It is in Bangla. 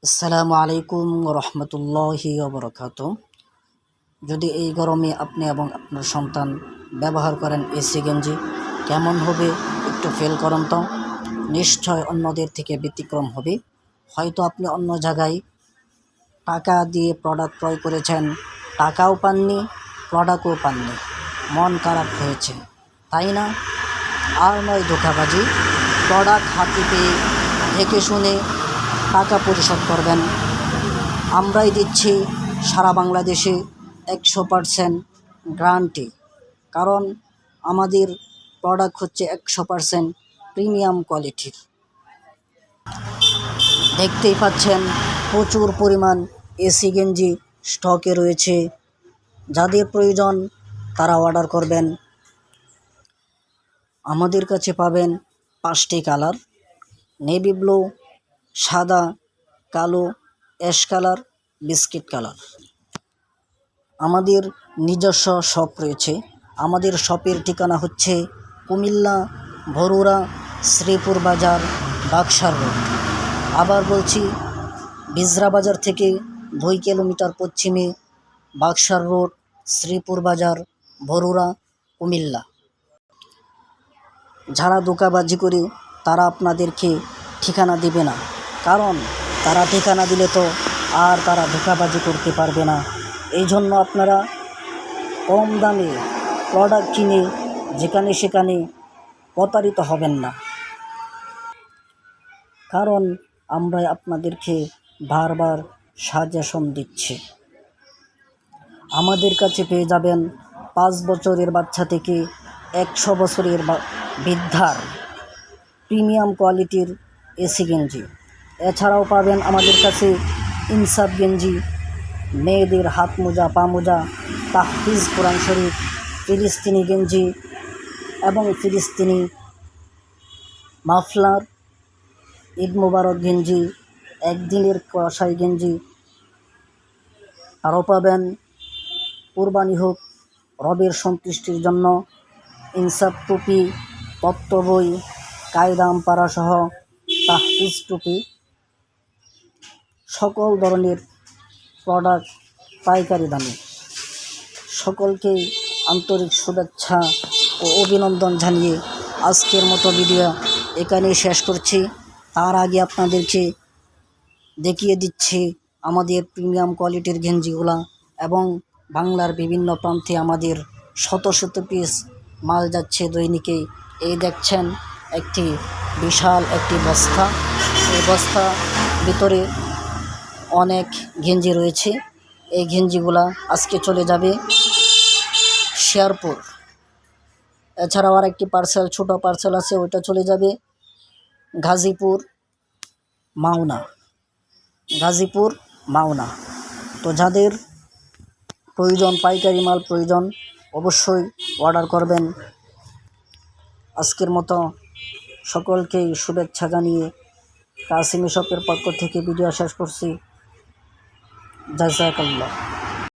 আসসালামু আলাইকুম রহমতুল্লাহি ওবরাকাতুহু। যদি এই গরমে আপনি এবং আপনার সন্তান ব্যবহার করেন এসি গেঞ্জি, কেমন হবে একটু ফিল করুন তো। নিশ্চয় অন্যদের থেকে ব্যতিক্রম হবে। হয়তো আপনি অন্য জায়গায় টাকা দিয়ে প্রোডাক্ট ক্রয় করেছেন, টাকাও পাননি, প্রোডাক্টও পাননি, মন খারাপ হয়েছে, তাই না? আর নয় ধোঁকাবাজি, প্রোডাক্ট হাতে পেয়ে দেখে শুনে টাকা পরিশোধ করবেন। আমরাই দিচ্ছি সারা বাংলাদেশে 100% গ্যারান্টি, কারণ আমাদের প্রোডাক্ট হচ্ছে 100% প্রিমিয়াম কোয়ালিটির। দেখতেই পাচ্ছেন প্রচুর পরিমাণ এসি গেঞ্জি স্টকে রয়েছে। যাদের প্রয়োজন তারা অর্ডার করবেন। আমাদের কাছে পাবেন 5টি কালার: নেভি ব্লু, সাদা, কালো, অ্যাশ কালার, বিস্কিট কালার। আমাদের নিজস্ব শপ রয়েছে। আমাদের শপের ঠিকানা হচ্ছে কুমিল্লা, বরুড়া, শ্রীপুর বাজার, বাকশার রোড। আবার বলছি, বিজরা বাজার থেকে 2 কিলোমিটার পশ্চিমে, বাকশার রোড, শ্রীপুর বাজার, বরুড়া, কুমিল্লা। যারা ধোঁকাবাজি করে তারা আপনাদেরকে ঠিকানা দিবে না, কারণ তারা ঠিকানা দিলে তো আর তারা ধোঁকাবাজি করতে পারবে না। এই জন্য আপনারা কম দামে প্রোডাক্ট কিনে যেখানে সেখানে প্রতারিত হবেন না, কারণ আমরা আপনাদেরকে বারবার সাজেশন দিচ্ছি। আমাদের কাছে পেয়ে যাবেন 5 বছরের বাচ্চা থেকে 100 বছরের বৃদ্ধার প্রিমিয়াম কোয়ালিটির এসি গেঞ্জি। এছাড়াও পাবেন আমাদের কাছে ইনসাফ গেঞ্জি, মেয়েদের হাত মোজা, পা মোজা, তাহফিজ কোরআন শরীফ, ফিলিস্তিনি গেঞ্জি এবং ফিলিস্তিনি মাফলার, ঈদ মোবারক গেঞ্জি, একদিনের কষাই গেঞ্জি। আরও পাবেন কুরবানি হোক রবের সন্তুষ্টির জন্য ইনসাফ টুপি, তত্ত্ব বই, কায়দা আমপারা সহ তাহফিজ টুপি। সকল ধরনের প্রোডাক্ট পাইকারি দামে। সকলকেই আন্তরিক শুভেচ্ছা ও অভিনন্দন জানিয়ে আজকের মতো ভিডিও এখানেই শেষ করছি। তার আগে আপনাদেরকে দেখিয়ে দিচ্ছি আমাদের প্রিমিয়াম কোয়ালিটির গেঞ্জিগুলা, এবং বাংলার বিভিন্ন প্রান্তে আমাদের শত শত পিস মাল যাচ্ছে দৈনিকে। এই দেখছেন একটি বিশাল একটি বস্তা। এই বস্তা ভিতরে অনেক গেঞ্জি রয়েছে। এই গেঞ্জিগুলা আজকে চলে যাবে শেরপুর। এছাড়াও আর একটি পার্সেল, ছোট পার্সেল আছে, ওইটা চলে যাবে গাজীপুর, মাওনা। তো যাদের প্রয়োজন, পাইকারি মাল প্রয়োজন, অবশ্যই অর্ডার করবেন। আজকের মতো সকলকেই শুভেচ্ছা জানিয়ে কাসিমি শপের পক্ষ থেকে ভিডিও শেষ করছি। জাযাকাল্লাহ।